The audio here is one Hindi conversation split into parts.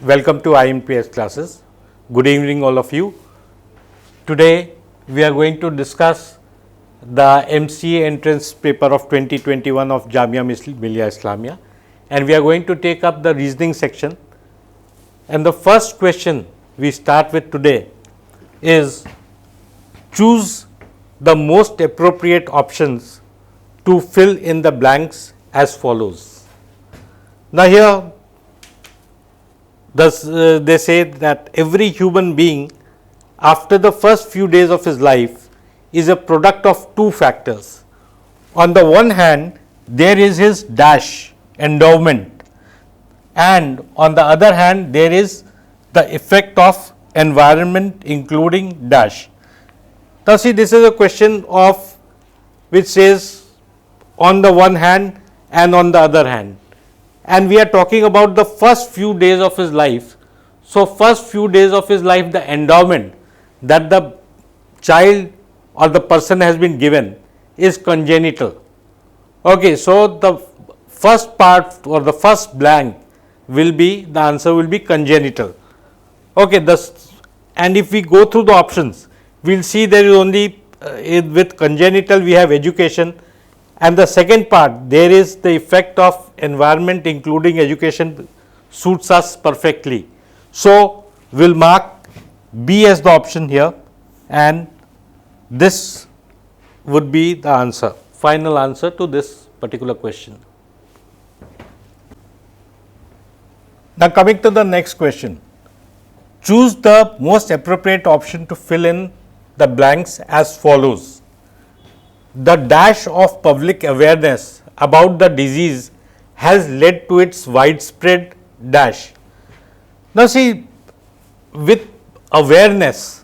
Welcome to IMPS classes. Good evening all of you. Today we are going to discuss the MCA entrance paper of 2021 of Jamia Millia Islamia, and we are going to take up the reasoning section. And the first question we start with today is choose the most appropriate options to fill in the blanks as follows. Now here they say that every human being after the first few days of his life is a product of two factors. On the one hand, there is his dash endowment, and on the other hand there is the effect of environment including dash. Now see, this is a question of which says on the one hand and on the other hand, and we are talking about the first few days of his life. So first few days of his life, the endowment that the child or the person has been given is congenital. Okay, so the first part or the first blank will be, the answer will be congenital. Okay, and if we go through the options, we will see there is only with congenital we have education, and the second part there is the effect of environment including education suits us perfectly. So we will mark B as the option here, and this would be the answer, final answer to this particular question. Now coming to the next question, choose the most appropriate option to fill in the blanks as follows. The dash of public awareness about the disease has led to its widespread dash. Now see, with awareness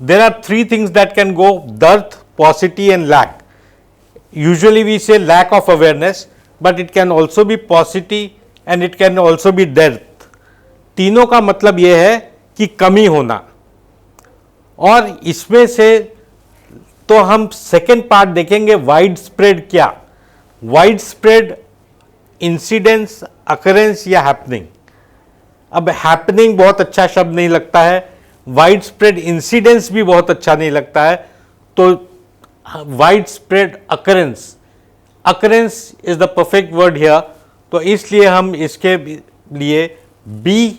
there are three things that can go: dearth, paucity and lack. Usually we say lack of awareness, but it can also be paucity and it can also be dearth. तीनों का मतलब ये है कि कमी होना, और इसमें से तो हम सेकेंड पार्ट देखेंगे वाइड स्प्रेड. क्या वाइड स्प्रेड? इंसिडेंस, अकरेंस या हैपनिंग. अब हैपनिंग बहुत अच्छा शब्द नहीं लगता है, वाइड स्प्रेड इंसिडेंस भी बहुत अच्छा नहीं लगता है, तो wide spread occurrence, occurrence is the perfect word here. तो इसलिए हम इसके लिए बी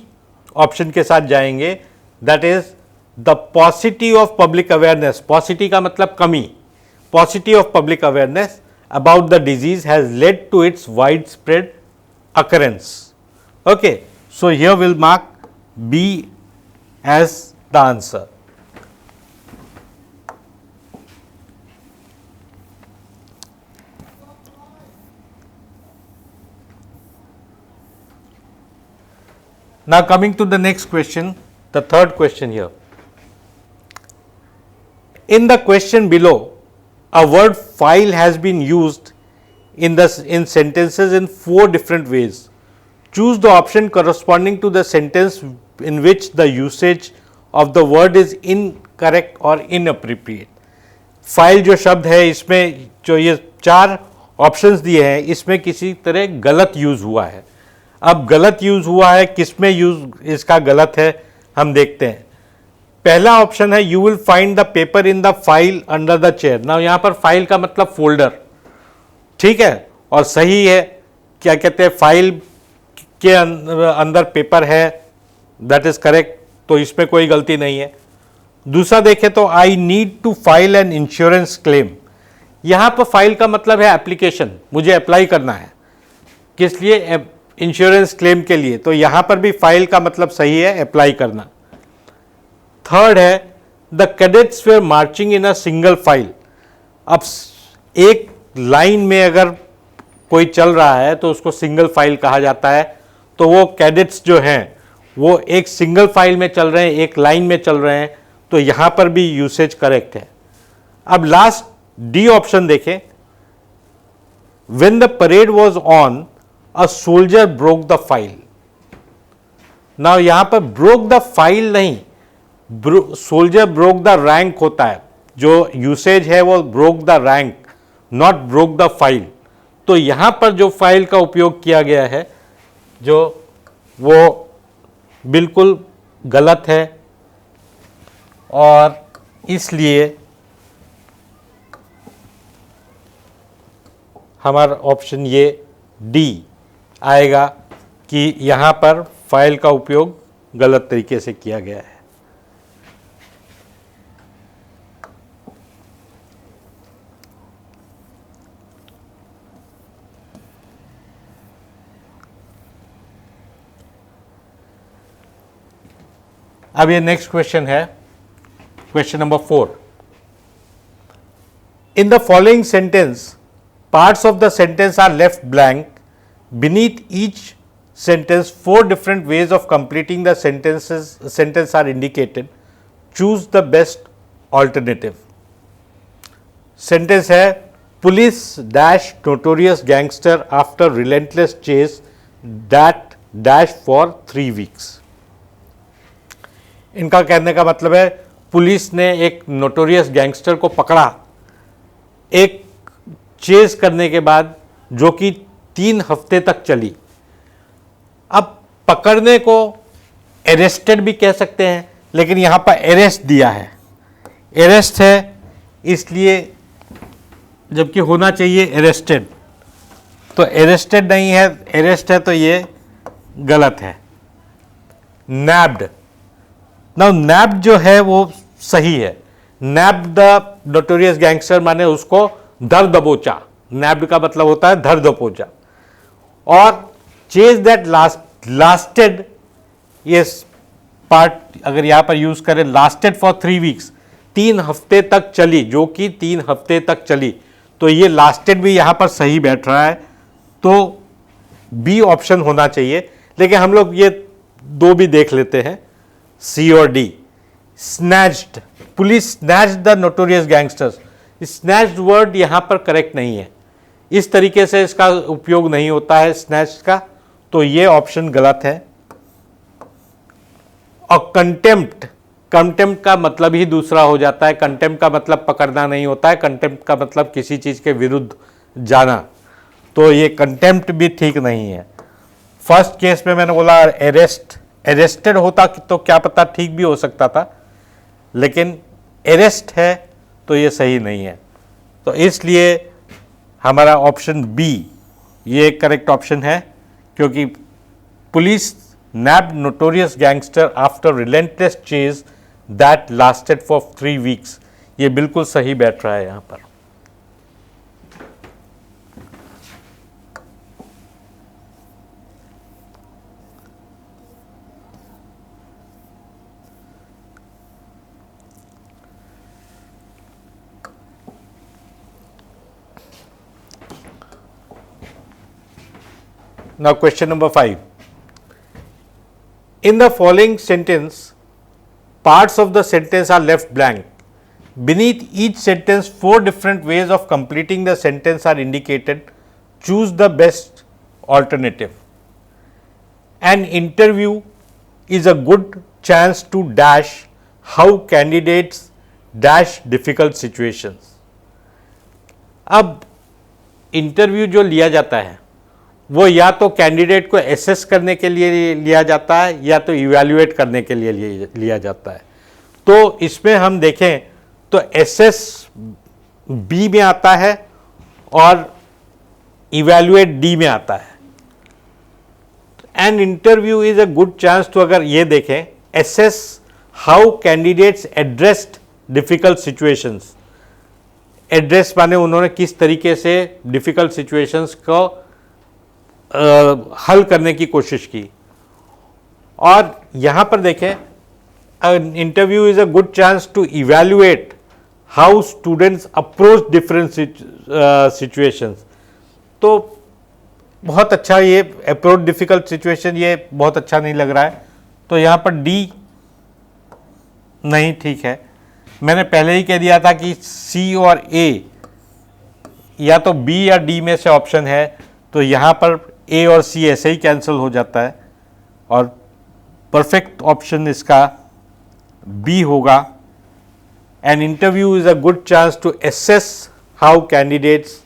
ऑप्शन के साथ जाएंगे, that is the paucity of public awareness. Paucity का मतलब कमी. Paucity of public awareness about the disease has led to its widespread occurrence. Okay, so here will mark B as the answer. Now coming to the next question, the third question here. In the question below, a word file has been used in sentences in 4 different ways. Choose the option corresponding to the sentence in which the usage of the word is incorrect or inappropriate. File जो शब्द है, इसमें जो ये 4 ऑप्शंस दिए हैं, इसमें किसी तरह गलत यूज़ हुआ है. अब गलत यूज़ हुआ है, किस में यूज़ इसका गलत है हम देखते हैं. पहला ऑप्शन है you will find the paper in the file under the chair. ना यहाँ पर फाइल का मतलब फोल्डर, ठीक है, और सही है. क्या कहते हैं, फाइल के अंदर पेपर है, दैट इज करेक्ट, तो इसमें कोई गलती नहीं है. दूसरा देखें तो I need to file an insurance claim. यहाँ पर फाइल का मतलब है एप्लीकेशन, मुझे अप्लाई करना है. किस लिए? इंश्योरेंस क्लेम के लिए. तो यहाँ पर भी फाइल का मतलब सही है, अप्लाई करना. थर्ड है the cadets were marching in a single file. अब एक लाइन में अगर कोई चल रहा है तो उसको सिंगल फाइल कहा जाता है. तो वो कैडेट्स जो हैं वो एक सिंगल फाइल में चल रहे हैं, एक लाइन में चल रहे हैं, तो यहाँ पर भी यूसेज करेक्ट है. अब लास्ट डी ऑप्शन देखें. When the parade was on a soldier broke the file. ना यहाँ पर ब्रोक द फाइल नहीं, सोल्जर ब्रोक द रैंक होता है. जो यूसेज है वो broke the rank, not broke the file. तो यहाँ पर जो फाइल का उपयोग किया गया है जो वो बिल्कुल गलत है और इसलिए हमारा ऑप्शन ये डी आएगा कि यहाँ पर फाइल का उपयोग गलत तरीके से किया गया है। अब ये नेक्स्ट क्वेश्चन है, question number 4। In the following sentence parts of the sentence are left blank. Beneath each sentence, 4 different ways of completing the sentence are indicated. Choose the best alternative. Sentence है, police dash notorious gangster after relentless chase that dash for 3 weeks. इनका कहने का मतलब है पुलिस ने एक नोटोरियस गैंगस्टर को पकड़ा एक चेज करने के बाद, जो कि 3 हफ्ते तक चली। अब पकड़ने को अरेस्टेड भी कह सकते हैं, लेकिन यहां पर अरेस्ट दिया है, अरेस्ट है, इसलिए जबकि होना चाहिए अरेस्टेड, तो अरेस्टेड नहीं है, अरेस्ट है, तो ये गलत है। नैब्ड, नाउ नैब्ड जो है वो सही है। नैब्ड द नोटोरियस गैंगस्टर माने उसको धर दबोचा, नैब्ड का मतलब होता है धर दबोचा। और चेज दैट लास्टेड, ये पार्ट अगर यहां पर यूज करें, लास्टेड फॉर 3 वीक्स, 3 हफ्ते तक चली, जो कि 3 हफ्ते तक चली, तो ये लास्टेड भी यहां पर सही बैठ रहा है, तो बी ऑप्शन होना चाहिए। लेकिन हम लोग ये 2 भी देख लेते हैं, सी और D. Snatched, police snatched the notorious gangsters, snatched word यहां पर करेक्ट नहीं है, इस तरीके से इसका उपयोग नहीं होता है स्नैच का, तो ये ऑप्शन गलत है। और कंटेम्प्ट, कंटेम्प्ट का मतलब ही दूसरा हो जाता है। कंटेम्प्ट का मतलब पकड़ना नहीं होता है, कंटेम्प्ट का मतलब किसी चीज के विरुद्ध जाना, तो ये कंटेम्प्ट भी ठीक नहीं है। फर्स्ट केस में मैंने बोला अरेस्ट, अरेस्टेड होता तो क्या पता ठीक भी हो सकता था, लेकिन अरेस्ट है तो ये सही नहीं है, तो इसलिए हमारा ऑप्शन बी ये करेक्ट ऑप्शन है, क्योंकि police nabbed notorious gangster after relentless chase that lasted for 3 weeks, ये बिल्कुल सही बैठ रहा है यहां पर। Now question number 5. In the following sentence, parts of the sentence are left blank. Beneath each sentence, 4 different ways of completing the sentence are indicated. Choose the best alternative. An interview is a good chance to dash how candidates dash difficult situations. अब इंटरव्यू जो लिया जाता है वो या तो कैंडिडेट को एसेस करने के लिए लिया जाता है या तो इवैल्यूएट करने के लिए लिया जाता है। तो इसमें हम देखें तो एसेस बी में आता है और इवैल्यूएट डी में आता है। An interview is a good chance to, अगर ये देखें, assess how candidates addressed difficult situations, address माने उन्होंने किस तरीके से डिफिकल्ट सिचुएशंस को हल करने की कोशिश की। और यहां पर देखें interview is a good chance to evaluate how students approach different situations, तो बहुत अच्छा, ये अप्रोच डिफिकल्ट सिचुएशन ये बहुत अच्छा नहीं लग रहा है, तो यहां पर डी नहीं ठीक है। मैंने पहले ही कह दिया था कि सी और ए या तो बी या डी में से ऑप्शन है, तो यहां पर ए और सी ऐसे ही कैंसिल हो जाता है और परफेक्ट ऑप्शन इसका बी होगा। An interview is a good chance to assess how candidates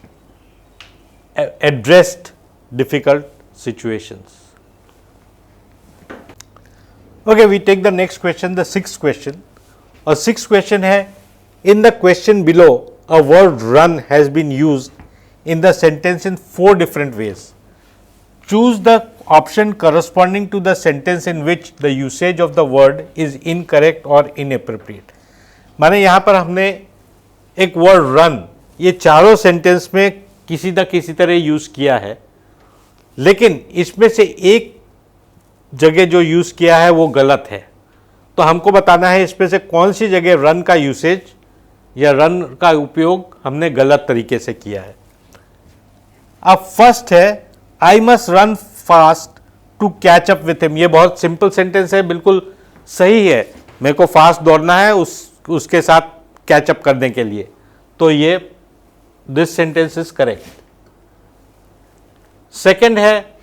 addressed difficult situations. Okay, we take the next question, the sixth question. और sixth question है, in the question below a word run has been used in the sentence in 4 different ways. Choose the option corresponding to the sentence in which the usage of the word is incorrect or inappropriate. माने यहाँ पर हमने एक वर्ड रन ये चारों सेंटेंस में किसी न किसी तरह यूज किया है, लेकिन इसमें से एक जगह जो यूज किया है वो गलत है. तो हमको बताना है इसमें से कौन सी जगह रन का यूसेज या रन का उपयोग हमने गलत तरीके से किया है. अब फर्स्ट है, I must run fast to catch up with him. ये बहुत सिंपल सेंटेंस है, बिल्कुल सही है. मेरे को फास्ट दौड़ना है उसके साथ कैचअप करने के लिए. तो ये this sentence is correct. Second है,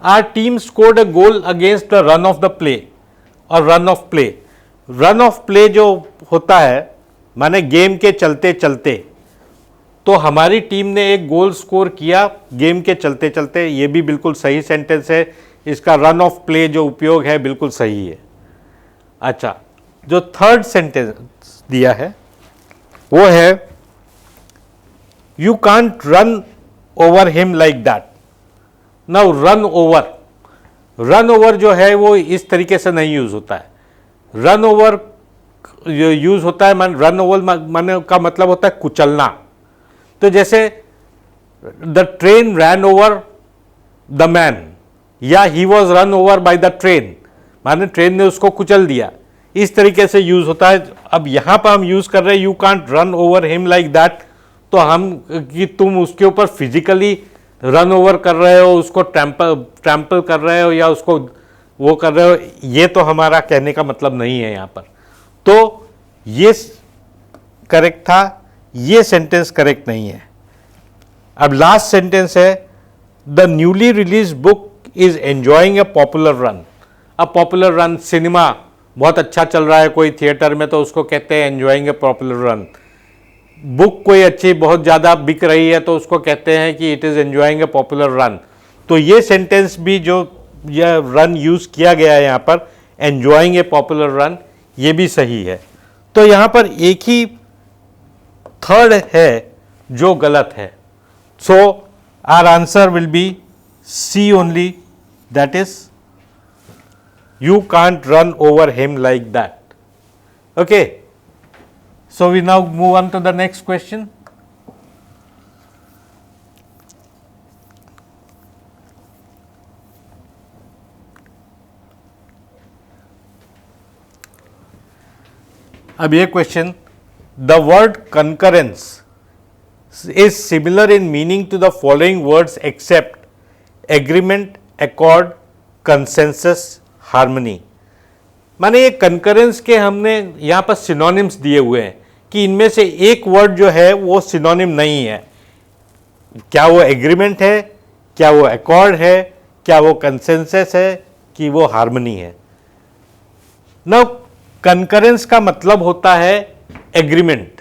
our team scored a goal against the run of the play. और run of play, run of play जो होता है माने गेम के चलते चलते, तो हमारी टीम ने एक गोल स्कोर किया गेम के चलते चलते. ये भी बिल्कुल सही सेंटेंस है. इसका रन ऑफ प्ले जो उपयोग है बिल्कुल सही है. अच्छा, जो थर्ड सेंटेंस दिया है वो है, you can't run over him like that. Now run over जो है वो इस तरीके से नहीं यूज होता है. रन ओवर यूज होता है रन ओवर माने का मतलब होता है कुचलना. तो जैसे the train ran over the man, या he was run over by the train, माने ट्रेन ने उसको कुचल दिया. इस तरीके से यूज होता है. अब यहां पर हम यूज कर रहे हैं, you can't run over him like that. तो हम कि तुम उसके ऊपर फिजिकली रन ओवर कर रहे हो, उसको ट्रैम्पल कर रहे हो या उसको वो कर रहे हो, ये तो हमारा कहने का मतलब नहीं है यहां पर. तो ये करेक्ट था, ये सेंटेंस करेक्ट नहीं है. अब लास्ट सेंटेंस है, the newly release book is enjoying A popular run. अब पॉपुलर रन, सिनेमा बहुत अच्छा चल रहा है कोई थिएटर में तो उसको कहते हैं एंजॉइंग ए पॉपुलर रन. बुक कोई अच्छी बहुत ज़्यादा बिक रही है तो उसको कहते हैं कि it is enjoying A popular run. तो ये सेंटेंस भी जो यह रन यूज़ किया गया है यहाँ पर, एंजॉइंग ए पॉपुलर रन, ये भी सही है. तो यहाँ पर एक ही थर्ड है जो गलत है. So our answer will be C only, that is you can't run over him like that. Okay, so we now move on to the next question. अब ये question, the word concurrence is similar in meaning to the following words except agreement, accord, consensus, harmony. माने ये कंकरेंस के हमने यहाँ पर सिनोनिम्स दिए हुए हैं कि इनमें से एक वर्ड जो है वो सिनोनिम नहीं है. क्या वो एग्रीमेंट है, क्या वो अकॉर्ड है, क्या वो कंसेंसस है, कि वो हार्मनी है. नाउ कंकरेंस का मतलब होता है एग्रीमेंट,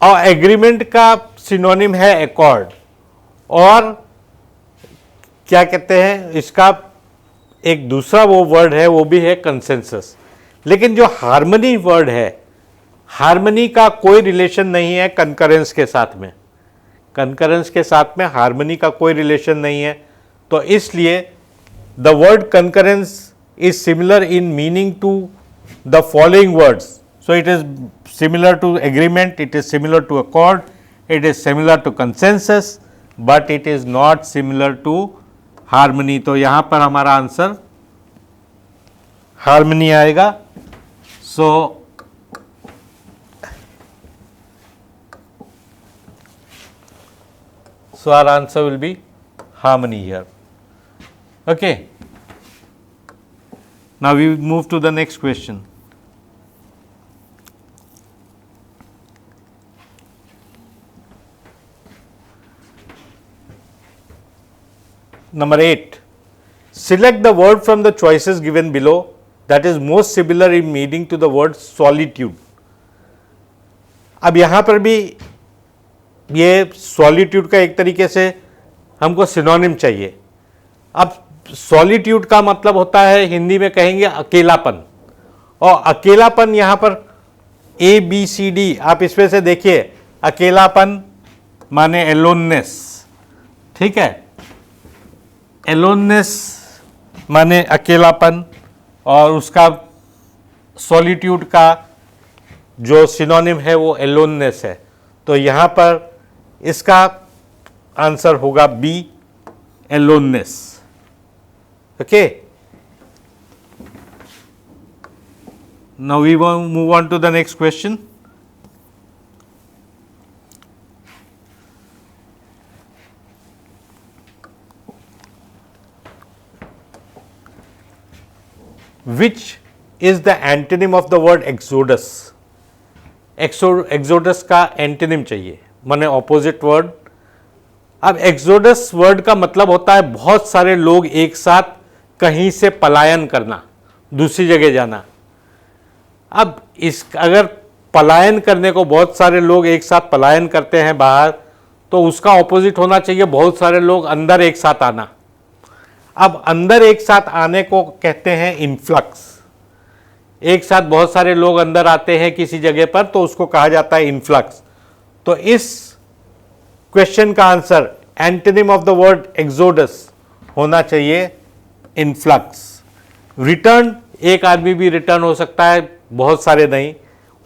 और एग्रीमेंट का सिनोनिम है अकॉर्ड, और क्या कहते हैं इसका एक दूसरा वो वर्ड है वो भी है कंसेंसस. लेकिन जो हार्मनी वर्ड है, हार्मनी का कोई रिलेशन नहीं है कंकरेंस के साथ में. कंकरेंस के साथ में हार्मनी का कोई रिलेशन नहीं है. तो इसलिए the word concurrence is similar in meaning to the following words. So it is similar to agreement, it is similar to accord, it is similar to consensus, but it is not similar to harmony. तो यहां पर हमारा आंसर हार्मनी आएगा. So our answer will be harmony here. Okay, now we move to the next question. Number 8. Select the word from the choices given below that is most similar in meaning to the word solitude. अब यहाँ पर भी ये solitude का एक तरीके से हमको सिनोनिम चाहिए. अब सॉलिट्यूड का मतलब होता है, हिंदी में कहेंगे अकेलापन, और अकेलापन यहां पर ABCD आप इसमें से देखिए, अकेलापन माने एलोननेस, ठीक है, एलोननेस माने अकेलापन, और उसका सॉलिट्यूड का जो सिनोनिम है वो एलोननेस है। तो यहां पर इसका आंसर होगा B, aloneness. Okay, now we move on to the next question. Which is the antonym of the word exodus? Exodus का एंटोनिम चाहिए, माने ऑपोजिट वर्ड। अब एक्सोडस वर्ड का मतलब होता है बहुत सारे लोग एक साथ कहीं से पलायन करना, दूसरी जगह जाना। अब इस अगर पलायन करने को बहुत सारे लोग एक साथ पलायन करते हैं बाहर, तो उसका ऑपोजिट होना चाहिए बहुत सारे लोग अंदर एक साथ आना। अब अंदर एक साथ आने को कहते हैं इन्फ्लक्स। एक साथ बहुत सारे लोग अंदर आते हैं किसी जगह पर, तो उसको कहा जाता है इन्फ्लक्स। तो इस क्वेश्चन का answer antonym of the word exodus होना चाहिए इन्फ्लक्स। रिटर्न, एक आदमी भी रिटर्न हो सकता है, बहुत सारे नहीं।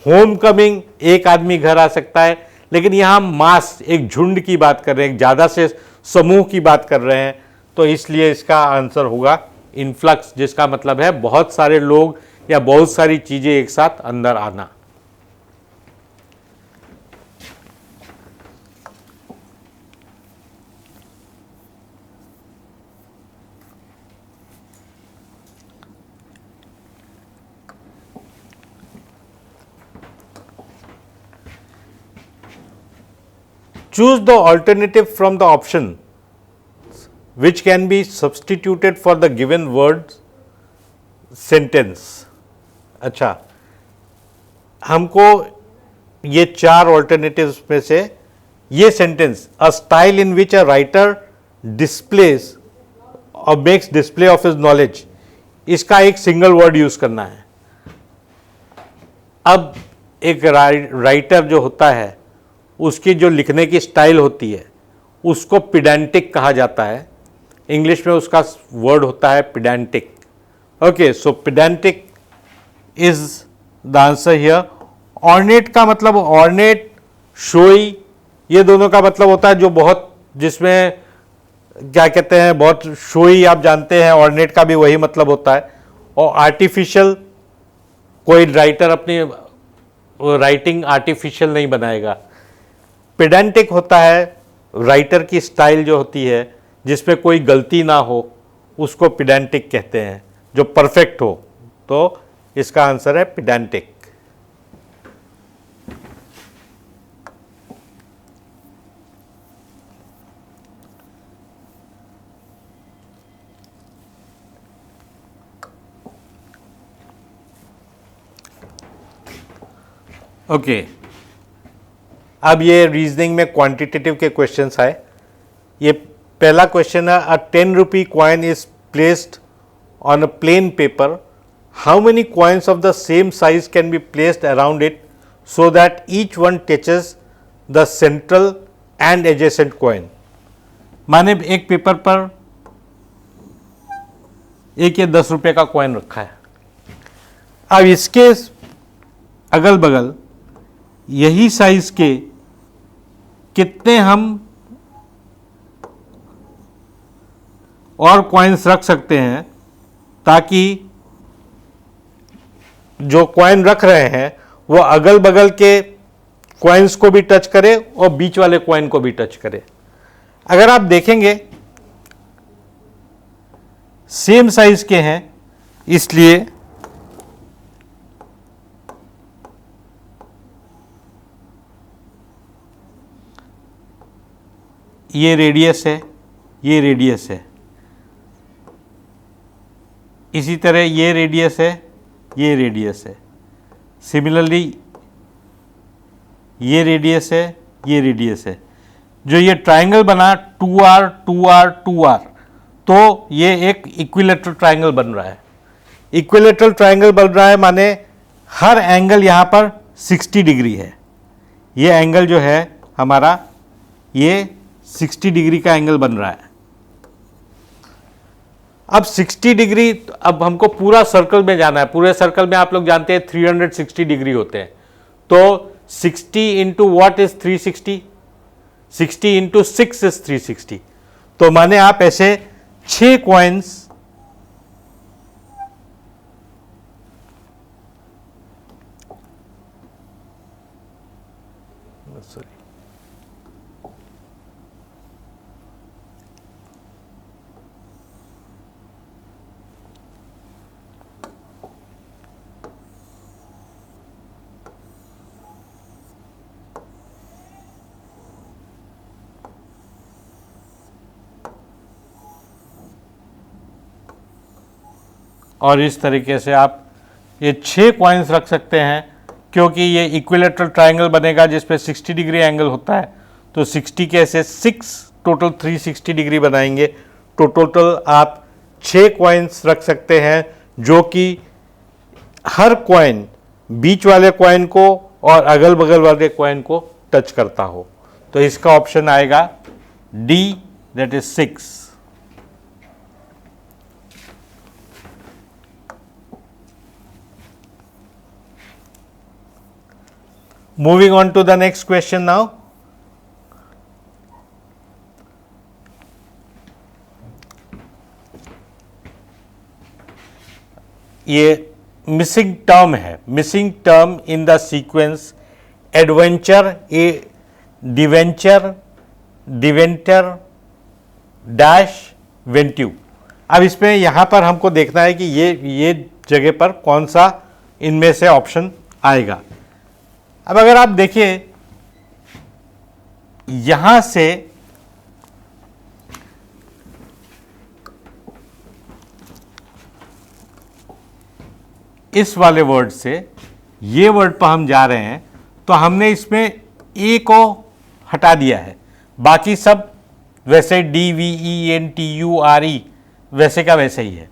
होम कमिंग, एक आदमी घर आ सकता है, लेकिन यहां मास, एक झुंड की बात कर रहे हैं, ज्यादा से समूह की बात कर रहे हैं, तो इसलिए इसका आंसर होगा इन्फ्लक्स, जिसका मतलब है बहुत सारे लोग या बहुत सारी चीजें एक साथ अंदर आना। Choose the alternative from the option which can be substituted for the given word sentence। अच्छा, हमको ये चार ऑल्टरनेटिव्स में से ये sentence, a style in which a writer displays और makes display of his knowledge, इसका एक सिंगल वर्ड यूज करना है। अब एक राइटर जो होता है, उसकी जो लिखने की स्टाइल होती है उसको पिडेंटिक कहा जाता है। इंग्लिश में उसका वर्ड होता है pedantic. Okay, so pedantic is the answer here. Ornate का मतलब, ऑर्नेट, शोई, ये दोनों का मतलब होता है जो बहुत, जिसमें क्या कहते हैं, बहुत शोई, आप जानते हैं, ऑर्नेट का भी वही मतलब होता है। और आर्टिफिशियल, कोई राइटर अपनी राइटिंग आर्टिफिशियल नहीं बनाएगा। पेडेंटिक होता है राइटर की स्टाइल जो होती है जिसमें कोई गलती ना हो, उसको पेडेंटिक कहते हैं, जो परफेक्ट हो। तो इसका आंसर है पेडेंटिक। ओके, अब ये रीजनिंग में क्वांटिटेटिव के क्वेश्चंस आए। ये पहला क्वेश्चन है, अ 10 rupee coin is placed on a plain paper, how many coins of the same size can be placed around it so that each one touches the central and adjacent coin. माने एक पेपर पर एक, ये 10 रुपये का कॉइन रखा है। अब इसके अगल बगल यही साइज के कितने हम और कॉइन्स रख सकते हैं, ताकि जो कॉइन रख रहे हैं वो अगल बगल के कॉइन्स को भी टच करे और बीच वाले कॉइन को भी टच करे। अगर आप देखेंगे सेम साइज के हैं, इसलिए ये रेडियस है, ये रेडियस है, इसी तरह ये रेडियस है, ये रेडियस है, सिमिलरली ये रेडियस है, ये रेडियस है। जो ये ट्रायंगल बना 2r 2r 2r, तो ये एक इक्विलेटरल ट्रायंगल बन रहा है। इक्विलेटरल ट्रायंगल बन रहा है माने हर एंगल यहां पर 60 डिग्री है। ये एंगल जो है हमारा, ये 60 डिग्री का एंगल बन रहा है। अब 60 डिग्री, अब हमको पूरा सर्कल में जाना है। पूरे सर्कल में आप लोग जानते हैं 360 डिग्री होते हैं। तो 60 into what is 360, 60 into 6 is 360। तो माने आप ऐसे 6 कॉइन्स और इस तरीके से आप ये 6 कॉइन्स रख सकते हैं, क्योंकि ये इक्विलेटरल ट्रायंगल बनेगा जिसपे 60 डिग्री एंगल होता है। तो 60 के ऐसे 6 टोटल 360 डिग्री बनाएंगे। तो टोटल आप 6 कॉइन्स रख सकते हैं, जो कि हर कॉइन बीच वाले कॉइन को और अगल बगल वाले कॉइन को टच करता हो। तो इसका ऑप्शन आएगा D, that is 6। Moving on to the next question now. ये मिसिंग टर्म है, missing term in the sequence adventure A diventure diventer dash ventue. अब इसमें यहां पर हमको देखना है कि ये जगह पर कौन सा इनमें से ऑप्शन आएगा। अब अगर आप देखिए यहां से इस वाले वर्ड से ये वर्ड पर हम जा रहे हैं, तो हमने इसमें ए को हटा दिया है, बाकी सब वैसे D V E N T U R E वैसे का वैसे ही है।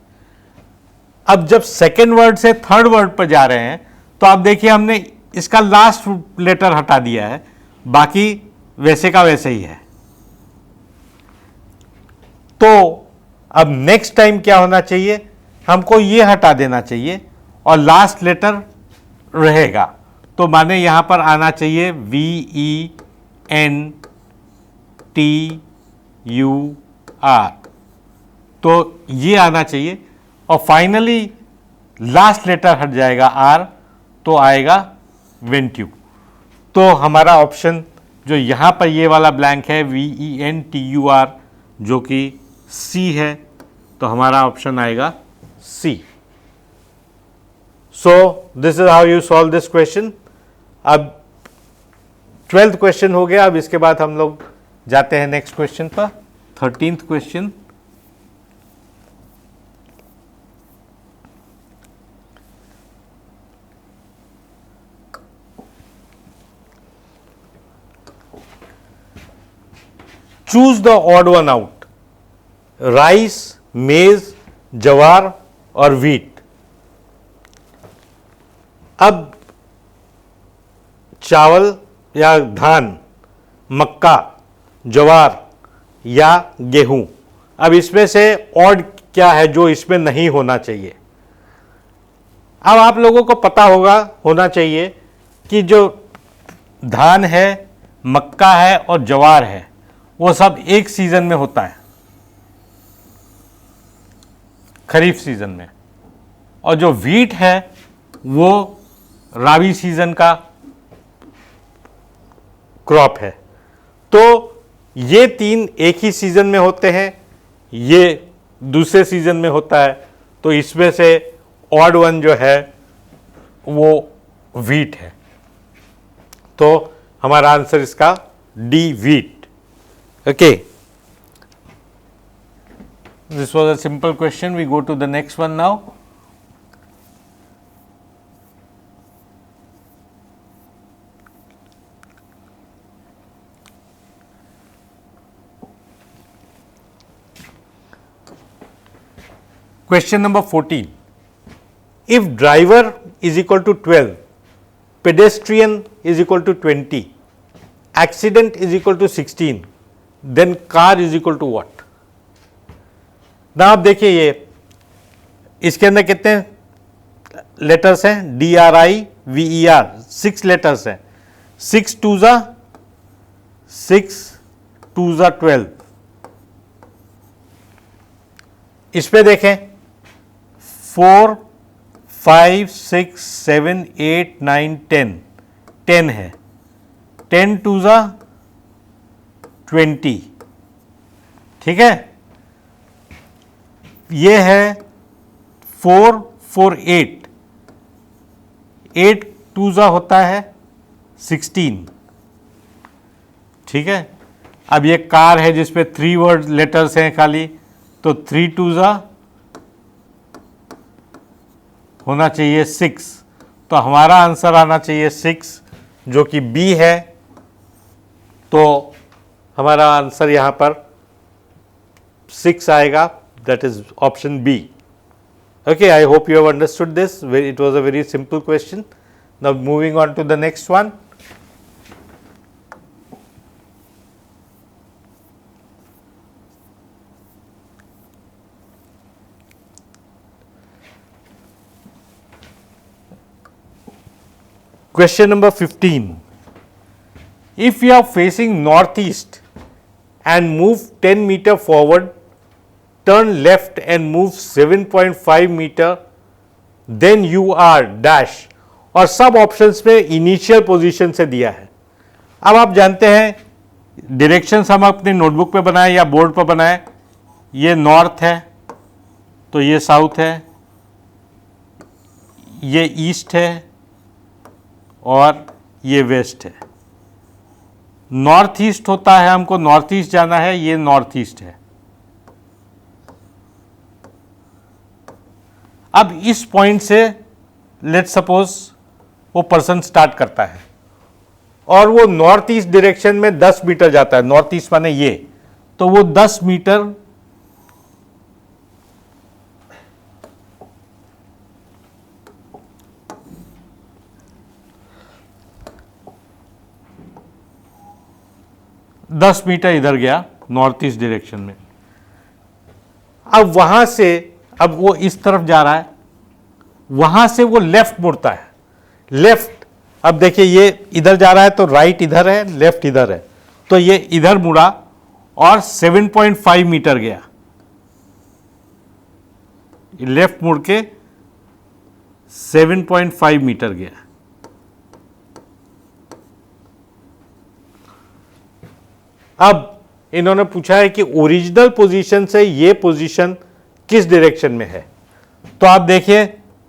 अब जब सेकेंड वर्ड से थर्ड वर्ड पर जा रहे हैं, तो आप देखिए हमने इसका लास्ट लेटर हटा दिया है, बाकी वैसे का वैसे ही है। तो अब नेक्स्ट टाइम क्या होना चाहिए, हमको ये हटा देना चाहिए और लास्ट लेटर रहेगा। तो माने यहां पर आना चाहिए V E N T U R, तो ये आना चाहिए और फाइनली लास्ट लेटर हट जाएगा आर, तो आएगा वेंट्यू। तो हमारा ऑप्शन जो यहां पर ये वाला ब्लैंक है V E N T U R, जो कि सी है, तो हमारा ऑप्शन आएगा C. So this is how you solve this question. अब 12th क्वेश्चन हो गया। अब इसके बाद हम लोग जाते हैं नेक्स्ट क्वेश्चन पर, 13th question. Choose the odd one out, rice, मेज, जवार और व्हीट। अब चावल या धान, मक्का, जवार या गेहूं, अब इसमें से ऑड क्या है जो इसमें नहीं होना चाहिए। अब आप लोगों को पता होना चाहिए कि जो धान है, मक्का है और जवार है, वो सब एक सीजन में होता है, खरीफ सीजन में, और जो व्हीट है वो राबी सीजन का क्रॉप है। तो ये तीन एक ही सीजन में होते हैं, ये दूसरे सीजन में होता है, तो इसमें से ऑड वन जो है वो व्हीट है। तो हमारा आंसर इसका D, wheat. Okay, this was a simple question. We go to the next one now. Question number 14. If driver is equal to 12, pedestrian is equal to 20, accident is equal to 16, then car is equal to what? ना आप देखिए ये इसके अंदर कितने लेटर्स हैं? DRIVER 6 लेटर्स हैं. 6 2 जा 12. इस पे देखें 4 5 6 7 8 9 10 है. 10 2 जा 20. ठीक है. ये है 4 4 8. 8 2 जा होता है 16. ठीक है. अब ये कार है जिसपे 3 वर्ड लेटर्स हैं खाली, तो 3 2 जा होना चाहिए 6. तो हमारा आंसर आना चाहिए 6, जो कि बी है. तो हमारा आंसर यहां पर 6 आएगा. That is option B. Okay, I hope you have understood this. It was a very simple question. Now moving on to the next one. Question number 15. If you are facing northeast and move 10 meter forward, turn left and move 7.5 meter, then you are dash. और सब ऑप्शंस में इनिशियल पोजीशन से दिया है. अब आप जानते हैं डायरेक्शंस हम अपने नोटबुक पे बनाए या बोर्ड पर बनाए. ये नॉर्थ है तो ये साउथ है, ये ईस्ट है और ये वेस्ट है. नॉर्थ ईस्ट होता है, हमको नॉर्थ ईस्ट जाना है, ये नॉर्थ ईस्ट है. अब इस पॉइंट से लेट्स सपोज वो पर्सन स्टार्ट करता है और वो नॉर्थ ईस्ट डायरेक्शन में 10 मीटर जाता है. नॉर्थ ईस्ट माने ये, तो वो 10 मीटर इधर गया नॉर्थ ईस्ट डायरेक्शन में. अब वहां से अब वो इस तरफ जा रहा है, वहां से वो लेफ्ट मुड़ता है. लेफ्ट, अब देखिए ये इधर जा रहा है तो राइट इधर है, लेफ्ट इधर है, तो ये इधर मुड़ा और 7.5 मीटर गया. लेफ्ट मुड़ के 7.5 मीटर गया. अब इन्होंने पूछा है कि ओरिजिनल पोजीशन से ये पोजीशन किस डायरेक्शन में है. तो आप देखिए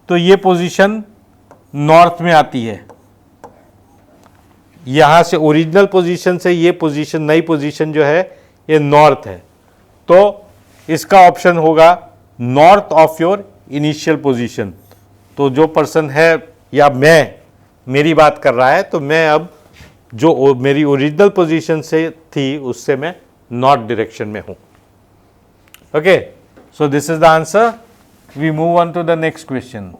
तो ये पोजीशन नॉर्थ में आती है. यहां से ओरिजिनल पोजीशन से ये पोजीशन, नई पोजीशन जो है ये नॉर्थ है. तो इसका ऑप्शन होगा north of your initial position. तो जो पर्सन है या मैं, मेरी बात कर रहा है, तो मैं अब जो मेरी ओरिजिनल पोजीशन से थी उससे मैं नॉर्थ डायरेक्शन में हूं. Okay, so this is the answer. We move on to the next question.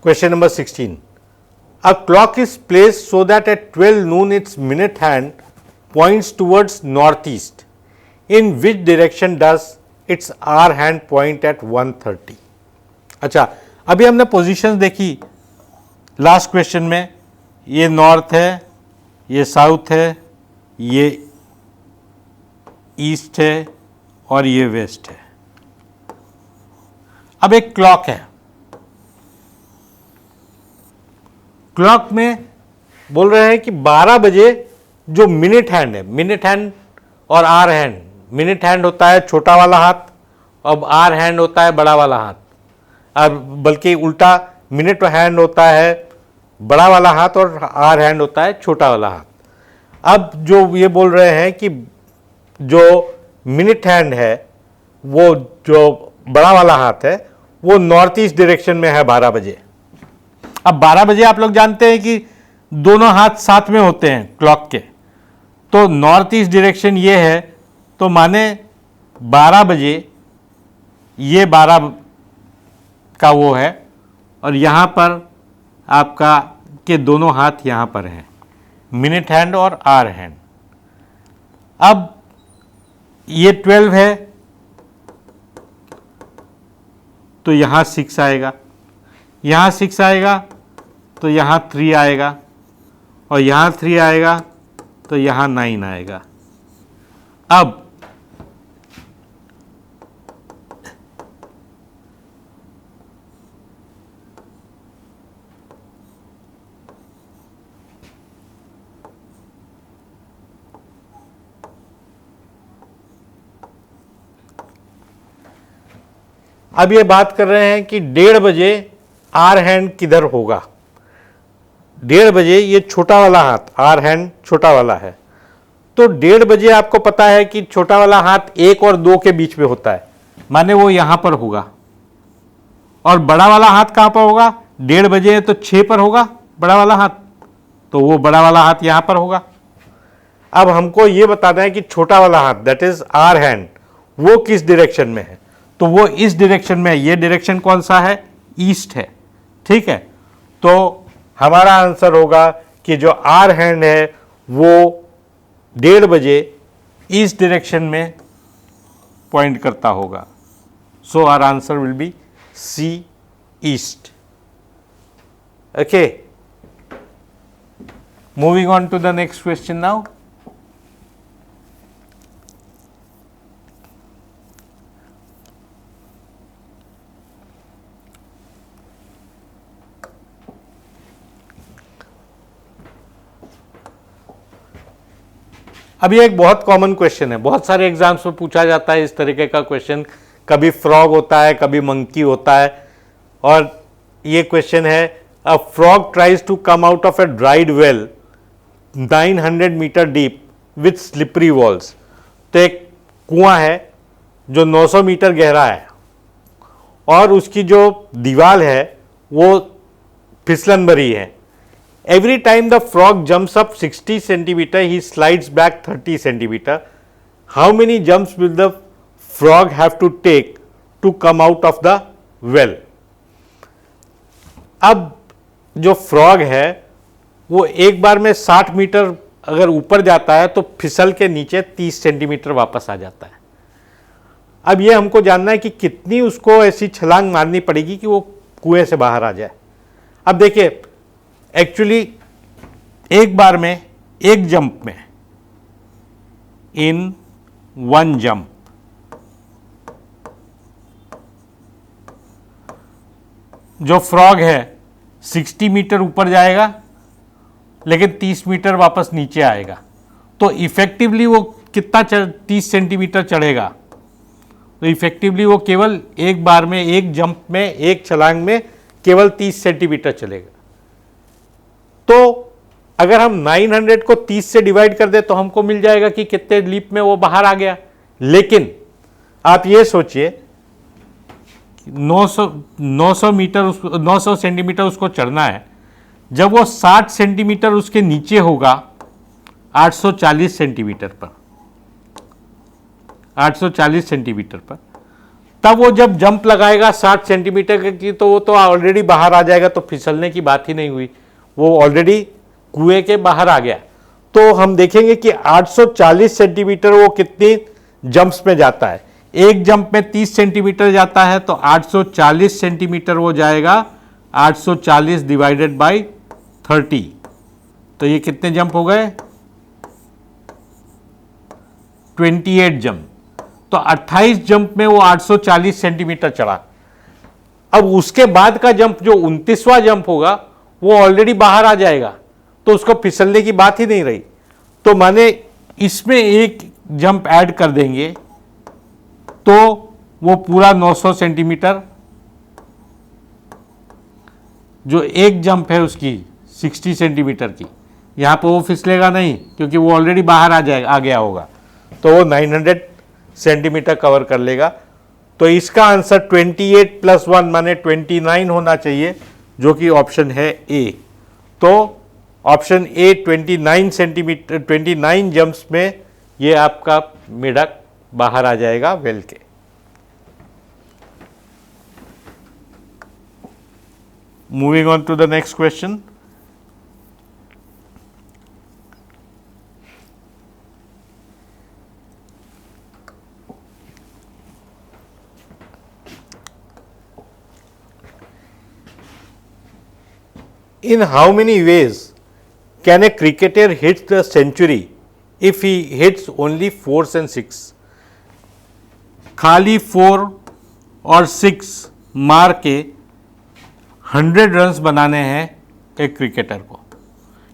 Question number 16. A clock is placed so that at 12 noon its minute hand points towards northeast. In which direction does its hour hand point at 1:30? अच्छा, अभी हमने पोजीशंस देखी लास्ट क्वेश्चन में. ये नॉर्थ है, ये साउथ है, ये ईस्ट है और ये वेस्ट है. अब एक क्लॉक है. क्लॉक में बोल रहे हैं कि 12 बजे जो मिनट हैंड है, मिनट हैंड और आर हैंड, मिनट हैंड होता है छोटा वाला हाथ, अब आर हैंड होता है बड़ा वाला हाथ. अब बल्कि उल्टा, मिनट हैंड होता है बड़ा वाला हाथ और आर हैंड होता है छोटा वाला हाथ. अब जो ये बोल रहे हैं कि जो मिनट हैंड है वो जो बड़ा वाला हाथ है वो नॉर्थ ईस्ट डायरेक्शन में है 12 बजे। अब 12 बजे आप लोग जानते हैं कि दोनों हाथ साथ में होते हैं क्लॉक के, तो नॉर्थ ईस्ट डायरेक्शन ये है, तो माने 12 बजे ये 12 का वो है, और यहाँ पर आपका के दोनों हाथ यहाँ पर हैं, मिनट हैंड और आवर हैंड। अब ये 12 है तो यहाँ 6 आएगा, यहाँ 6 आएगा तो यहाँ 3 आएगा, और यहाँ 3 आएगा तो यहाँ 9 आएगा। अब अब ये बात कर रहे हैं कि 1:30 बजे आर हैंड किधर होगा। 1:30 बजे ये छोटा वाला हाथ, आर हैंड छोटा वाला है, तो 1:30 बजे आपको पता है कि छोटा वाला हाथ 1 और 2 के बीच में होता है, माने वो यहां पर होगा। और बड़ा वाला हाथ कहां पर होगा? 1:30 बजे तो 6 पर होगा बड़ा वाला हाथ, तो वो बड़ा वाला हाथ यहां पर होगा। अब हमको ये बताना है कि छोटा वाला हाथ दैट इज आर हैंड वो किस डायरेक्शन में है, तो वो इस डायरेक्शन में है। ये डायरेक्शन कौन सा है? ईस्ट है, ठीक है। तो हमारा आंसर होगा कि जो आर हैंड है वो 1:30 बजे ईस्ट डायरेक्शन में पॉइंट करता होगा। So our answer will be C, east. Okay, moving on to the next question now. अब ये एक बहुत कॉमन क्वेश्चन है, बहुत सारे एग्जाम्स में पूछा जाता है इस तरीके का क्वेश्चन। कभी फ्रॉग होता है, कभी मंकी होता है, और ये क्वेश्चन है a frog tries to come out of a dried well 900 metre deep with slippery walls. तो एक कुआं है जो 900 मीटर गहरा है और उसकी जो दीवार है वो फिसलन भरी है। Every time the frog jumps up 60 centimeter, he slides back 30 centimeter. How many jumps will the frog have to take to come out of the well? अब जो फ्रॉग है वो एक बार में 60 मीटर अगर ऊपर जाता है तो फिसल के नीचे 30 सेंटीमीटर वापस आ जाता है। अब ये हमको जानना है कि कितनी उसको ऐसी छलांग मारनी पड़ेगी कि वो कुएं से बाहर आ जाए। अब देखिए, एक्चुअली एक बार में, एक जंप में, इन वन जंप, जो फ्रॉग है 60 मीटर ऊपर जाएगा लेकिन 30 मीटर वापस नीचे आएगा, तो इफेक्टिवली वो कितना 30 सेंटीमीटर चढ़ेगा। तो इफेक्टिवली वो केवल एक बार में, एक जंप में, एक छलांग में केवल 30 सेंटीमीटर चलेगा। तो अगर हम 900 को 30 से डिवाइड कर दे तो हमको मिल जाएगा कि कितने लीप में वो बाहर आ गया। लेकिन आप ये सोचिए 900 मीटर 900 सेंटीमीटर उसको चढ़ना है, जब वो 60 सेंटीमीटर उसके नीचे होगा 840 सेंटीमीटर पर, 840 सेंटीमीटर पर, तब वो जब जंप लगाएगा 60 सेंटीमीटर की तो वो तो ऑलरेडी बाहर आ जाएगा, तो फिसलने की बात ही नहीं हुई, वो ऑलरेडी कुएं के बाहर आ गया। तो हम देखेंगे कि 840 सेंटीमीटर वो कितनी जंप्स में जाता है। एक जंप में 30 सेंटीमीटर जाता है तो 840 सेंटीमीटर वो जाएगा, 840 डिवाइडेड बाय 30, तो ये कितने जंप हो गए? 28 जंप। तो 28 जंप में वो 840 सेंटीमीटर चढ़ा। अब उसके बाद का जंप जो 29वां जंप होगा वो ऑलरेडी बाहर आ जाएगा, तो उसको फिसलने की बात ही नहीं रही। तो माने इसमें एक जंप ऐड कर देंगे तो वो पूरा 900 सेंटीमीटर, जो एक जंप है उसकी 60 सेंटीमीटर की, यहाँ पर वो फिसलेगा नहीं क्योंकि वो ऑलरेडी बाहर आ गया होगा, तो वो 900 सेंटीमीटर कवर कर लेगा। तो इसका आंसर 28 प्लस 1 माने 29 होना चाहिए, जो कि ऑप्शन है ए। तो ऑप्शन ए 29 सेंटीमीटर 29 जंप्स में ये आपका मेढक बाहर आ जाएगा वेल के। Moving on to the next question. In how many ways can a cricketer hit the century if he hits only 4s and 6? खाली 4 और 6 मार के 100 रन्स बनाने हैं एक क्रिकेटर को।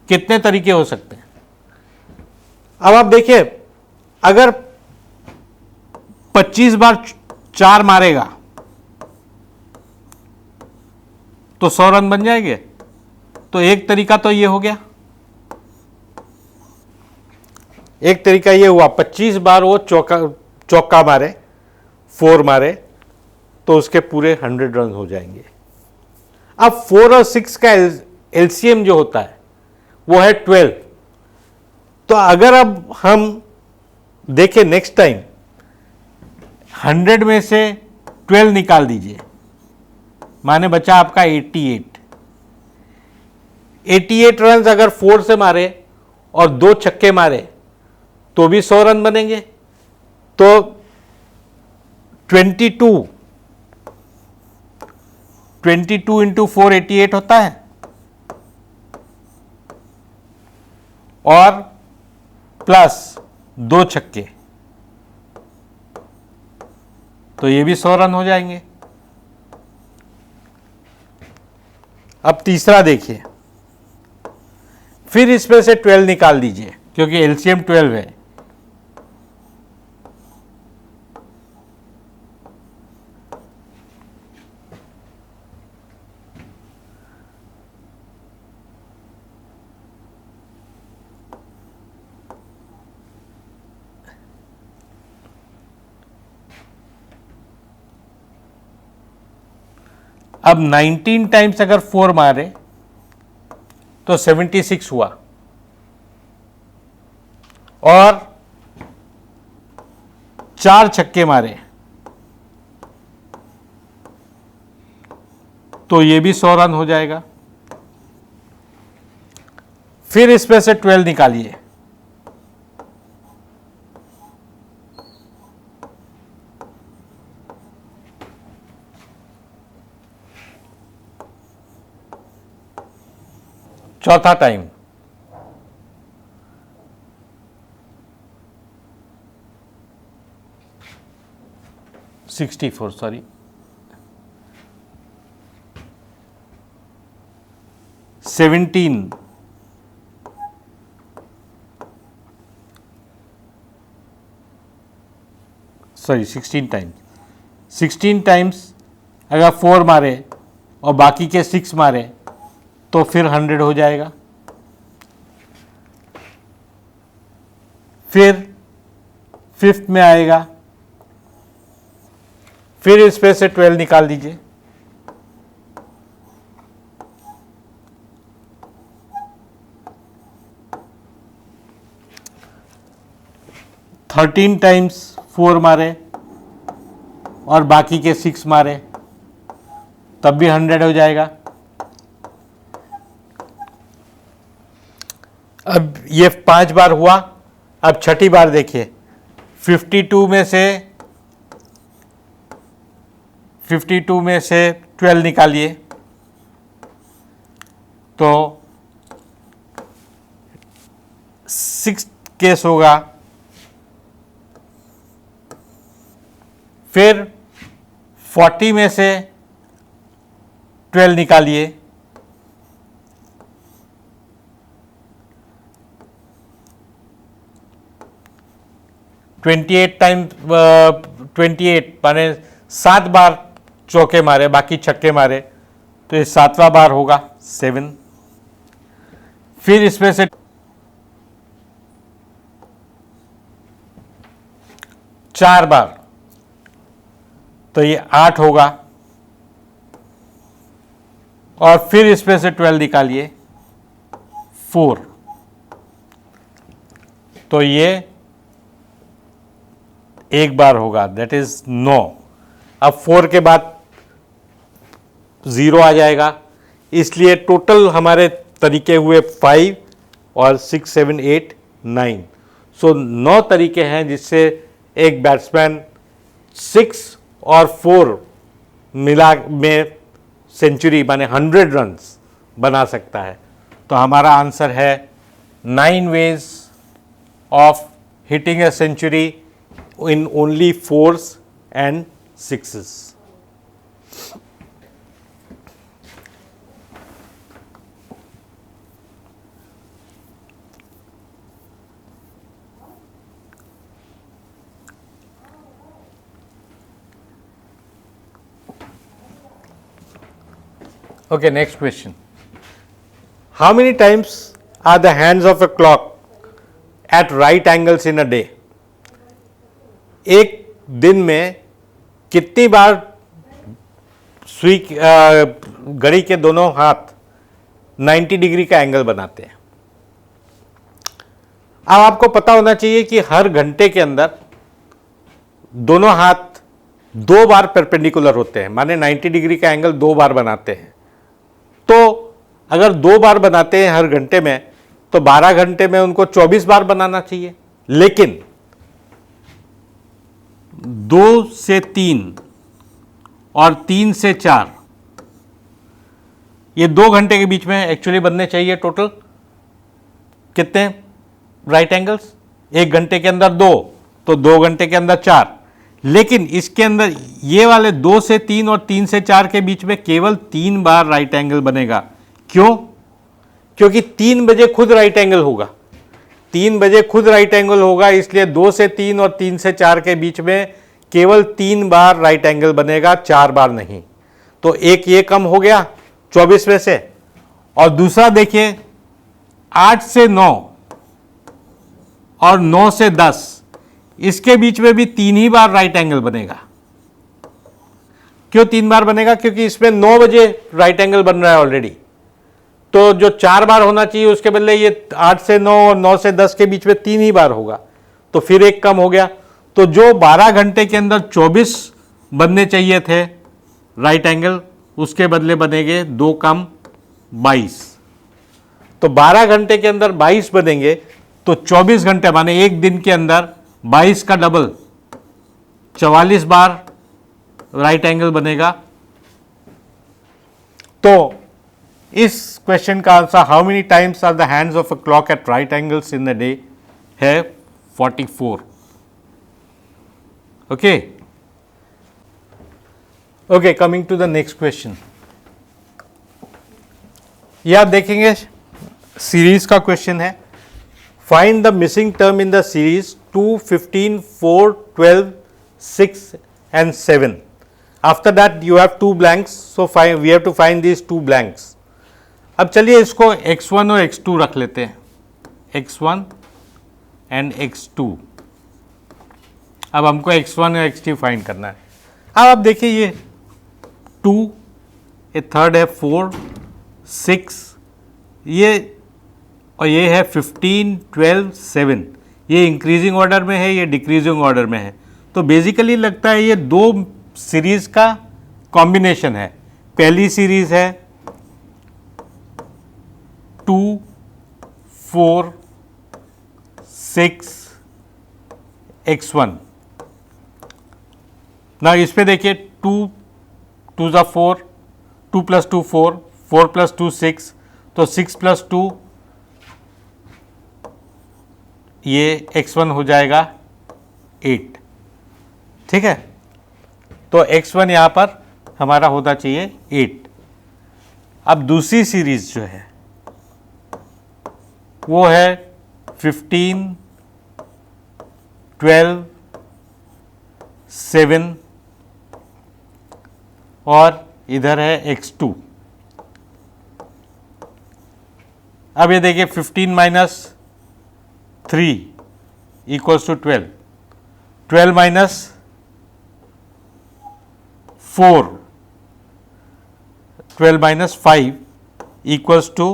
कितने तरीके हो सकते हैं? अब आप देखिए, अगर 25 बार 4 मारेगा तो 100 रन बन जाएंगे। तो एक तरीका तो ये हो गया, एक तरीका ये हुआ 25 बार वो चौका मारे, 4 मारे, तो उसके पूरे 100 रन हो जाएंगे। अब 4 और 6 का एलसीएम जो होता है वो है 12। तो अगर अब हम देखें नेक्स्ट टाइम, 100 में से 12 निकाल दीजिए, माने बचा आपका 88 रन। अगर 4 से मारे और 2 छक्के मारे तो भी 100 रन बनेंगे। तो 22 इंटू 4 88 होता है, और प्लस 2 छक्के, तो ये भी 100 रन हो जाएंगे। अब तीसरा देखिए, फिर इसमें से 12 निकाल दीजिए क्योंकि एलसीएम 12 है। अब 19 टाइम्स अगर 4 मारे तो 76 हुआ, और 4 छक्के मारे तो ये भी 100 रन हो जाएगा। फिर इसमें से 12 निकालिए, चौथा time 64, sorry 17, sorry 16 times. 16 times अगर 4 मारे और बाकी के 6 मारे तो फिर 100 हो जाएगा। फिर 5th में आएगा, फिर इसमें से 12 निकाल दीजिए, थर्टीन टाइम्स 4 मारे और बाकी के 6 मारे तब भी 100 हो जाएगा। अब ये 5 बार हुआ। अब छठी बार देखिए, 52 में से 12 निकालिए तो 6 केस होगा। फिर 40 में से 12 निकालिए, टाइम 28 माने 7 बार चौके मारे, बाकी छक्के मारे, तो ये 7वां बार होगा 7। फिर इसमें से 4 बार तो ये 8 होगा, और फिर इसमें से 12 निकालिए 4, तो ये एक बार होगा, दैट इज 9। अब 4 के बाद 0 आ जाएगा, इसलिए टोटल हमारे तरीके हुए 5 और 6, 7, 8, 9। सो 9 तरीके हैं जिससे एक बैट्समैन 6 और 4 मिला में सेंचुरी माने 100 रन्स बना सकता है। तो हमारा आंसर है 9 ways of hitting a century in only 4s and 6s। Okay, next question. How many times are the hands of a clock at right angles in a day? एक दिन में कितनी बार सुई घड़ी के दोनों हाथ 90 डिग्री का एंगल बनाते हैं? अब आपको पता होना चाहिए कि हर घंटे के अंदर दोनों हाथ 2 बार परपेंडिकुलर होते हैं, माने 90 डिग्री का एंगल 2 बार बनाते हैं। तो अगर 2 बार बनाते हैं हर घंटे में, तो 12 घंटे में उनको 24 बार बनाना चाहिए। लेकिन 2 से 3 और 3 से 4 ये 2 घंटे के बीच में एक्चुअली बनने चाहिए टोटल कितने राइट एंगल्स? 1 घंटे के अंदर 2, तो 2 घंटे के अंदर 4। लेकिन इसके अंदर ये वाले 2 से 3 और 3 से 4 के बीच में केवल 3 बार राइट एंगल बनेगा। क्यों? क्योंकि 3 बजे खुद राइट एंगल होगा, 3 बजे खुद राइट एंगल होगा, इसलिए 2 से 3 और 3 से 4 के बीच में केवल 3 बार राइट एंगल बनेगा, 4 बार नहीं। तो एक ये कम हो गया 24 में से। और दूसरा देखिए 8 से 9 और 9 से 10 इसके बीच में भी 3 ही बार राइट एंगल बनेगा। क्यों 3 बार बनेगा? क्योंकि इसमें 9 बजे राइट एंगल बन रहा है ऑलरेडी, तो जो 4 बार होना चाहिए उसके बदले ये 8 से 9 और 9 से 10 के बीच में 3 ही बार होगा, तो फिर एक कम हो गया। तो जो 12 घंटे के अंदर 24 बनने चाहिए थे राइट एंगल, उसके बदले बनेंगे 2 कम 22। तो 12 घंटे के अंदर 22 बनेंगे, तो 24 घंटे माने एक दिन के अंदर 22 का डबल 44 बार राइट एंगल बनेगा। तो इस क्वेश्चन का answer how many times are the hands of a clock at right angles in the day है 44। Okay okay, coming to the next question. ये आप देखेंगे सीरीज का क्वेश्चन है। Find the missing term in the series 2, 15, 4, 12, 6 and 7. After that you have 2 blanks, so we have to find these 2 blanks. अब चलिए इसको x1 और x2 रख लेते हैं, x1 and x2। अब हमको x1 और x2 फाइंड करना है। अब आप देखिए ये 2, ये थर्ड है 4, 6, ये और ये है 15, 12, 7। ये इंक्रीजिंग ऑर्डर में है, ये डिक्रीजिंग ऑर्डर में है। तो बेसिकली लगता है ये 2 सीरीज का कॉम्बिनेशन है। पहली सीरीज है 2, 4, 6, x1। ना इस पे देखिए 2 2 ज़ा 4, 2 + 2 4, 4 + 2 6, तो 6 + 2 ये x1 हो जाएगा 8। ठीक है, तो x1 यहाँ पर हमारा होना चाहिए 8। अब दूसरी सीरीज जो है वो है 15, 12, 7 और इधर है x2। अब ये देखिए 15 - 3 = 12, 12 - 4, 12 minus 5 equals to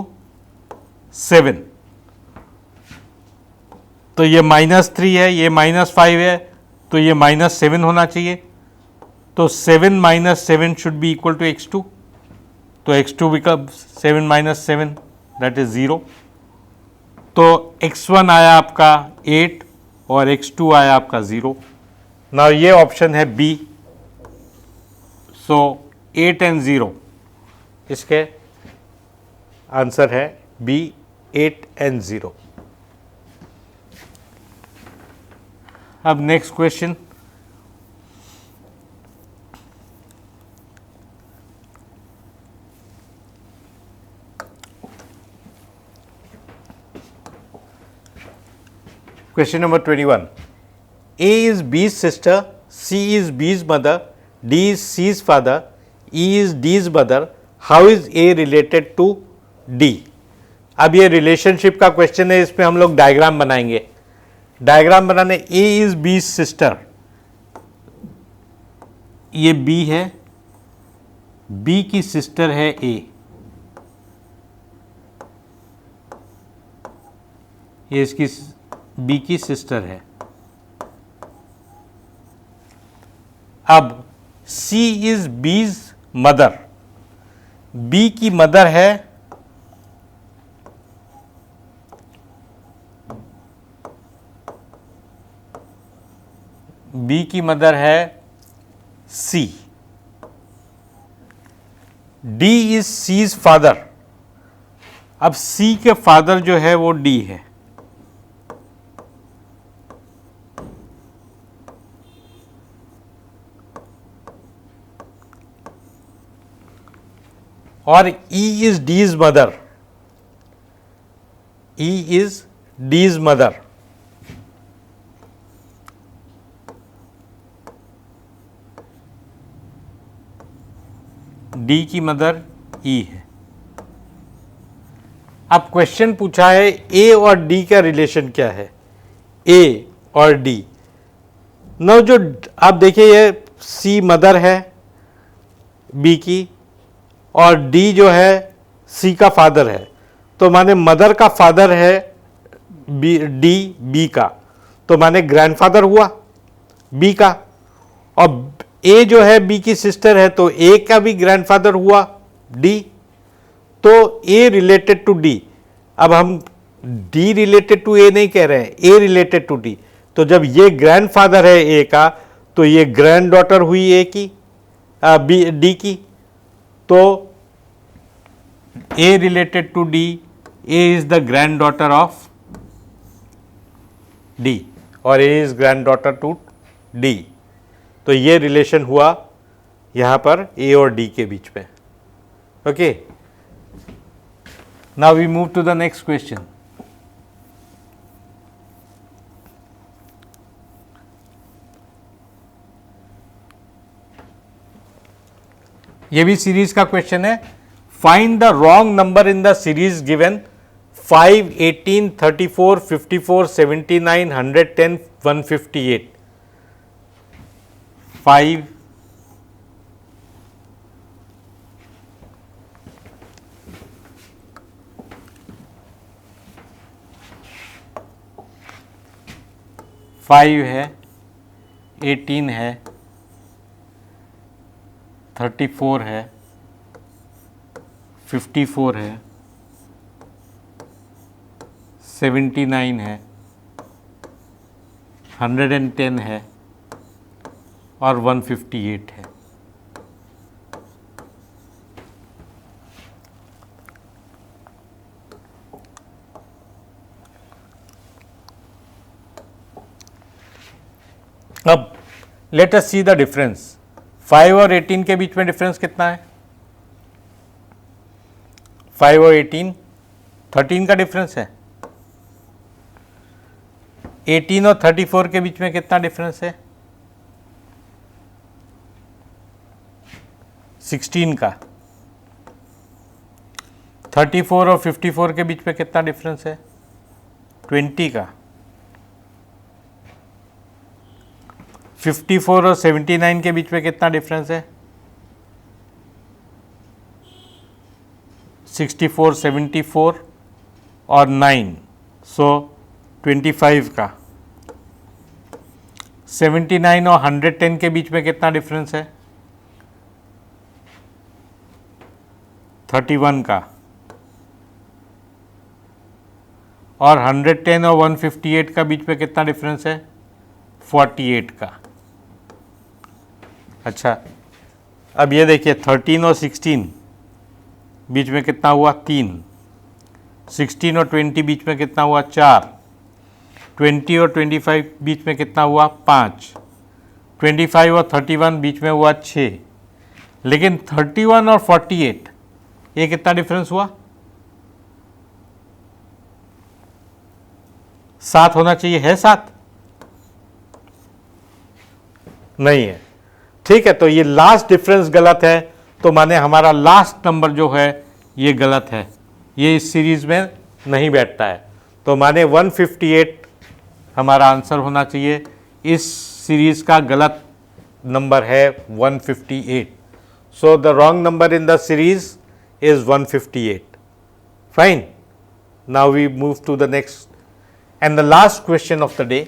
7। तो ये -3 है, ये -5 है, तो ये -7 होना चाहिए। तो 7 minus 7 should be equal to x2। तो x2 becomes 7 minus 7, that is 0। तो x1 आया आपका 8 और x2 आया आपका 0। नाउ ये ऑप्शन है बी। सो 8 and 0 इसके आंसर है बी, 8 and 0। अब next question, question number 21। A is B's sister, C is B's mother, D is C's father, E is D's mother. How is A related to D? अब ये रिलेशनशिप का क्वेश्चन है, इसमें हम लोग डायग्राम बनाएंगे। डायग्राम बनाने, A is B's sister, ये B है, B की सिस्टर है A, ये इसकी B की सिस्टर है। अब C is B's mother, B की मदर है B की मदर है C, D is C's father. अब C के फादर जो है वो D है, और E is D's mother, E is D's mother. D की मदर E है। अब क्वेश्चन पूछा है A और D का रिलेशन क्या है, A और D। नो जो आप देखिए, ये C मदर है B की और D जो है C का फादर है, तो माने मदर का फादर है D B का, तो माने ग्रैंडफादर हुआ B का, और A जो है B की सिस्टर है, तो A का भी ग्रैंडफादर हुआ D, तो A रिलेटेड टू D। अब हम D रिलेटेड टू A नहीं कह रहे हैं, A रिलेटेड टू D। तो जब ये ग्रैंडफादर है A का, तो ये ग्रैंड डॉटर हुई A की, D की। तो A related to D, A is the granddaughter of D और A is granddaughter to D। तो ये रिलेशन हुआ यहां पर A और D के बीच में। Okay, now we move to the next question. ये भी सीरीज का क्वेश्चन है। Find the wrong number in the series given 5, 18, 34, 54, 79, 110, 158। 5, 5 है, 18 है, 34 है, 54 है, 79 है, 110 है और 158 है। अब let us see the difference. 5 और 18 के बीच में डिफरेंस कितना है? 5 और 18 13 का डिफरेंस है। 18 और 34 के बीच में कितना डिफरेंस है? 16 का। 34 और 54 के बीच में कितना डिफरेंस है? 20 का। 54 और 79 के बीच में कितना डिफरेंस है? 64, 74 और 9, सो 25 का। 79 और 110 के बीच में कितना डिफरेंस है? 31 का। और 110 और 158 का बीच में कितना डिफरेंस है? 48 का। अच्छा, अब ये देखिए 13 और 16 बीच में कितना हुआ? 3। 16 और 20 बीच में कितना हुआ? 4। 20 और 25 बीच में कितना हुआ? 5। 25 और 31 बीच में हुआ 6। लेकिन 31 और 48 ये कितना डिफरेंस हुआ? 7 होना चाहिए, है 7? नहीं है। ठीक है, तो ये लास्ट डिफरेंस गलत है, तो माने हमारा लास्ट नंबर जो है ये गलत है, ये इस सीरीज में नहीं बैठता है। तो माने 158 हमारा आंसर होना चाहिए। इस सीरीज का गलत नंबर है 158। So the wrong number in the series is 158. Fine. Now we move to the next and the last question of the day.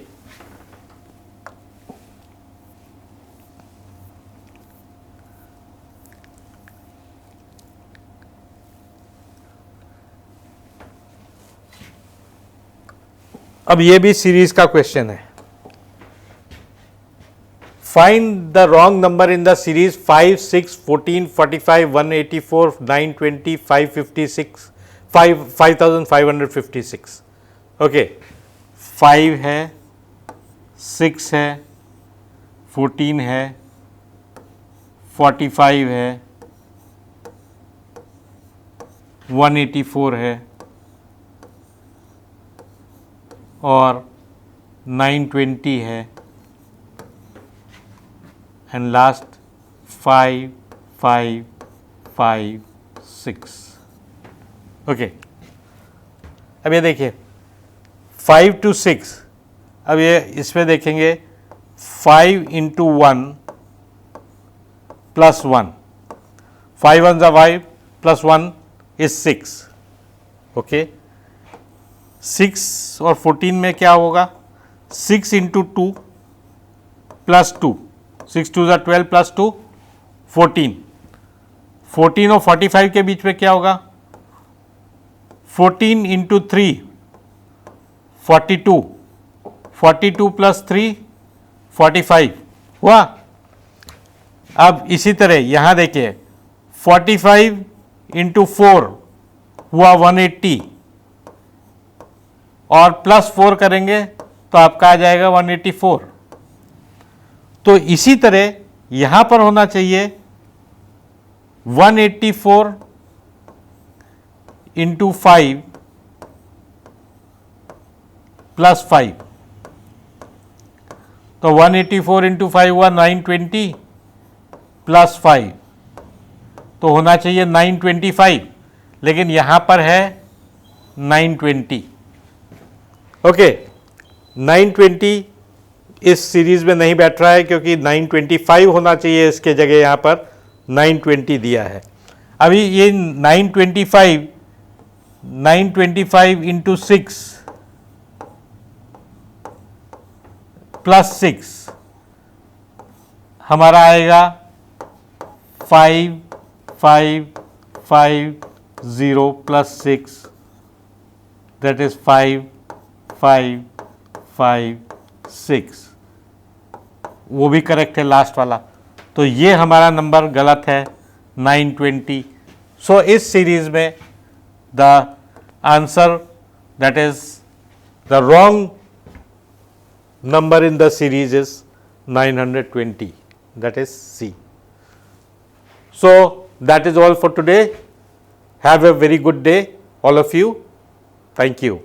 अब ये भी सीरीज का क्वेश्चन है। Find the wrong number in the series 5, 6, 14, 45, 184, 920, 556, 5556. Okay, 5 है, 6 है, 14 है, 45 है, 184 है और 920 है and last 5, 5, 5, 6. ओके, अब ये देखिए 5 to 6, अब ये इसमें देखेंगे 5 into 1 plus 1, 5 1 जा 5 plus 1 is 6. ओके, 6 और 14 में क्या होगा? 6 into 2 plus 2, 6 2 जा 12 प्लस 2 14। 14 और 45 के बीच में क्या होगा? 14 इंटू 3 42, 42 प्लस 3 45 हुआ। अब इसी तरह यहाँ देखिए 45 इंटू 4 हुआ 180 और प्लस 4 करेंगे तो आपका आ जाएगा 184। तो इसी तरह यहां पर होना चाहिए 184 इंटू 5 प्लस 5, तो 184 इंटू 5 हुआ 920 प्लस 5, तो होना चाहिए 925, लेकिन यहां पर है 920। ओके, 920 इस सीरीज में नहीं बैठ रहा है क्योंकि 925 होना चाहिए, इसके जगह यहाँ पर 920 दिया है। अभी ये 925 इंटू 6 प्लस 6 हमारा आएगा 5 5 5 0 प्लस 6, दैट इज 5 5 5 6। वो भी करेक्ट है लास्ट वाला, तो ये हमारा नंबर गलत है 920। सो इस सीरीज में the answer that is the wrong number in the series is 920, that is C. So that is all for today. Have a very good day all of you. Thank you.